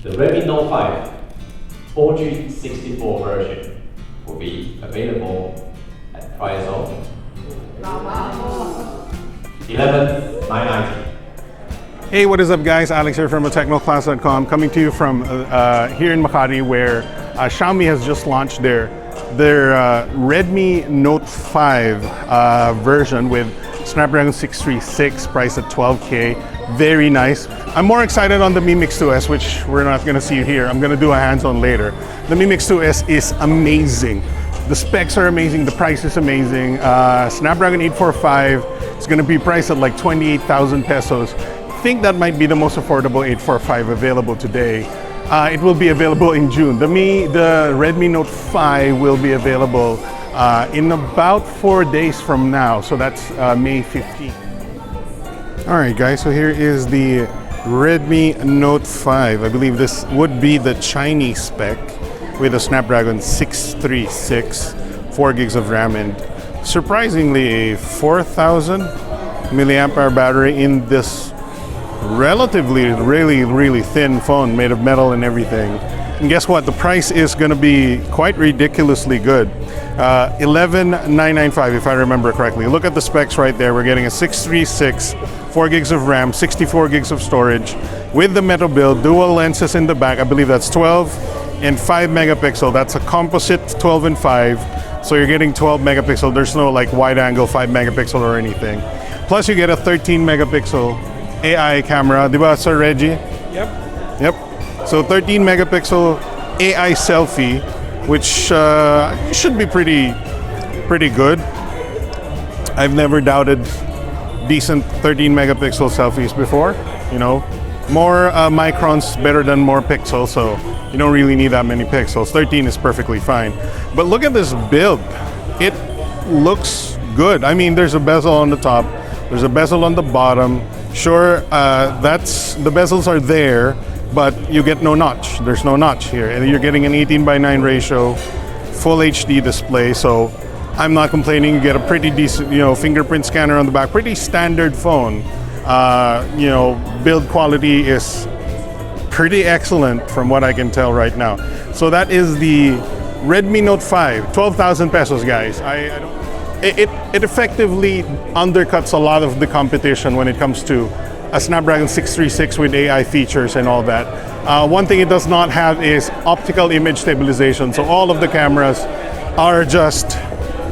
The Redmi Note 5 4G 64 version will be available at price of 11,990. Hey, what is up guys? Alex here from technoclass.com, coming to you from here in Makati, where Xiaomi has just launched their Redmi Note 5 version with Snapdragon 636, priced at 12K. Very nice. I'm more excited on the Mi Mix 2S, which we're not going to see here. I'm going to do a hands-on later. The Mi Mix 2S is amazing. The specs are amazing. The price is amazing. Snapdragon 845. It's going to be priced at like 28,000 pesos. I think that might be the most affordable 845 available today. It will be available in June. The Redmi Note 5 will be available in about 4 days from now. So that's May 15th. All right, guys. So here is the Redmi Note 5. I believe this would be the Chinese spec with a Snapdragon 636, 4 gigs of RAM, and surprisingly a 4,000 milliamp hour battery in this relatively really thin phone made of metal and everything. And guess what? The price is going to be quite ridiculously good. 11,995 if I remember correctly. Look at the specs right there. We're getting a 636, 4 gigs of RAM, 64 gigs of storage with the metal build, dual lenses in the back. I believe that's 12 and 5 megapixel. That's a composite 12 and 5. So you're getting 12 megapixel. There's no like wide angle 5 megapixel or anything. Plus you get a 13 megapixel AI camera. Diba, Sir Reggie? Yep. So 13 megapixel AI selfie, which should be pretty good. I've never doubted decent 13 megapixel selfies before. You know, more microns better than more pixels, so you don't really need that many pixels. 13 is perfectly fine. But look at this build. It looks good. I mean, there's a bezel on the top, there's a bezel on the bottom. Sure, the bezels are there, but you get no notch. There's no notch here, and you're getting an 18:9 ratio, full HD display. So I'm not complaining. You get a pretty decent, fingerprint scanner on the back. Pretty standard phone. Build quality is pretty excellent from what I can tell right now. So that is the Redmi Note 5, 12,000 pesos, guys. It effectively undercuts a lot of the competition when it comes to a Snapdragon 636 with AI features and all that. One thing it does not have is optical image stabilization. So all of the cameras are just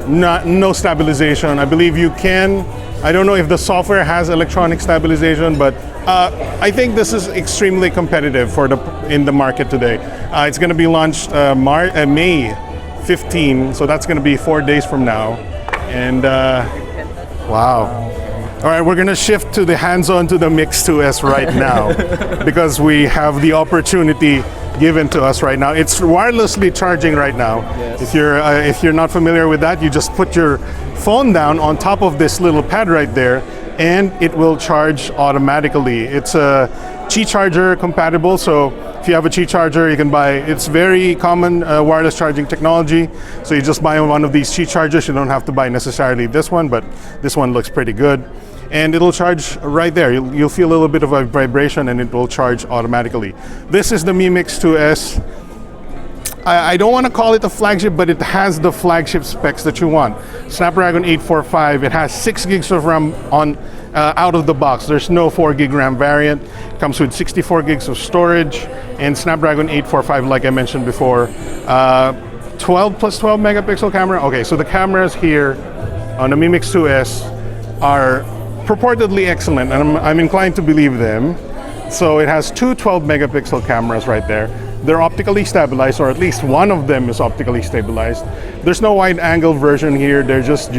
no stabilization. I believe you can. I don't know if the software has electronic stabilization, but I think this is extremely competitive in the market today. It's going to be launched May 15, so that's going to be 4 days from now. And wow. All right, we're gonna shift to the hands-on to the Mix 2S right now because we have the opportunity given to us right now. It's wirelessly charging right now. Yes. If you're not familiar with that, you just put your phone down on top of this little pad right there, and it will charge automatically. It's a Qi charger compatible, so if you have a Qi charger, you can buy. It's very common wireless charging technology. So you just buy one of these Qi chargers. You don't have to buy necessarily this one, but this one looks pretty good. And it'll charge right there. You'll feel a little bit of a vibration and it will charge automatically. This is the Mi Mix 2S. I don't want to call it a flagship, but it has the flagship specs that you want. Snapdragon 845, it has 6 gigs of RAM out of the box. There's no 4 gig RAM variant. It comes with 64 gigs of storage and Snapdragon 845, like I mentioned before. 12 plus 12 megapixel camera. Okay, so the cameras here on the Mi Mix 2S are purportedly excellent, and I'm inclined to believe them. So it has two 12 megapixel cameras right there. They're optically stabilized, or at least one of them is optically stabilized. There's no wide angle version here. They're just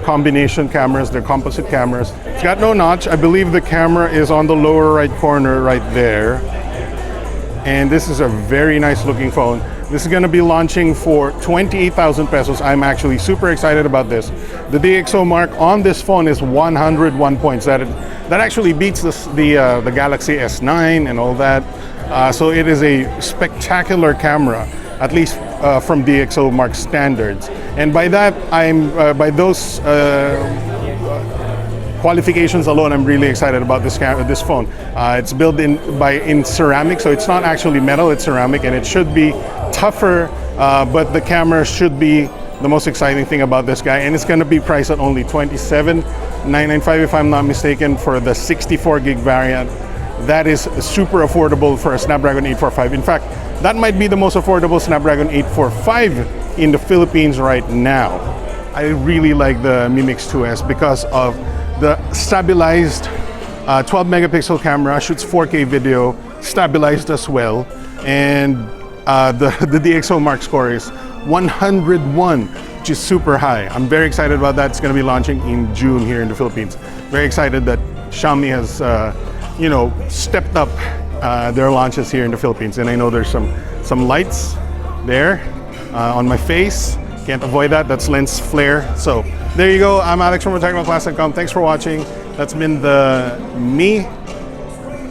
combination cameras. They're composite cameras. It's got no notch. I believe the camera is on the lower right corner right there. And this is a very nice looking phone. This is going to be launching for 28,000 pesos. I'm actually super excited about this. The DxO mark on this phone is 101 points. That actually beats the Galaxy S9 and all that. So it is a spectacular camera, at least from DxO mark standards. And by that, by those qualifications alone, I'm really excited about this phone. It's built in ceramic, so it's not actually metal, it's ceramic, and it should be tougher, but the camera should be the most exciting thing about this guy, and it's going to be priced at only $27,995 if I'm not mistaken for the 64 gig variant. That is super affordable for a Snapdragon 845. In fact, that might be the most affordable Snapdragon 845 in the Philippines right now. I really like the Mi Mix 2S because of the stabilized 12 megapixel camera, shoots 4K video, stabilized as well, and the DxO Mark score is 101, which is super high. I'm very excited about that. It's going to be launching in June here in the Philippines. Very excited that Xiaomi has, stepped up their launches here in the Philippines. And I know there's some lights there on my face. Can't avoid that. That's lens flare. So there you go. I'm Alex from TechnoClass.com. Thanks for watching. That's been the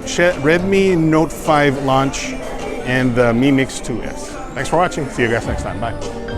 Redmi Note 5 launch and the Mi Mix 2S. Thanks for watching. See you guys next time. Bye.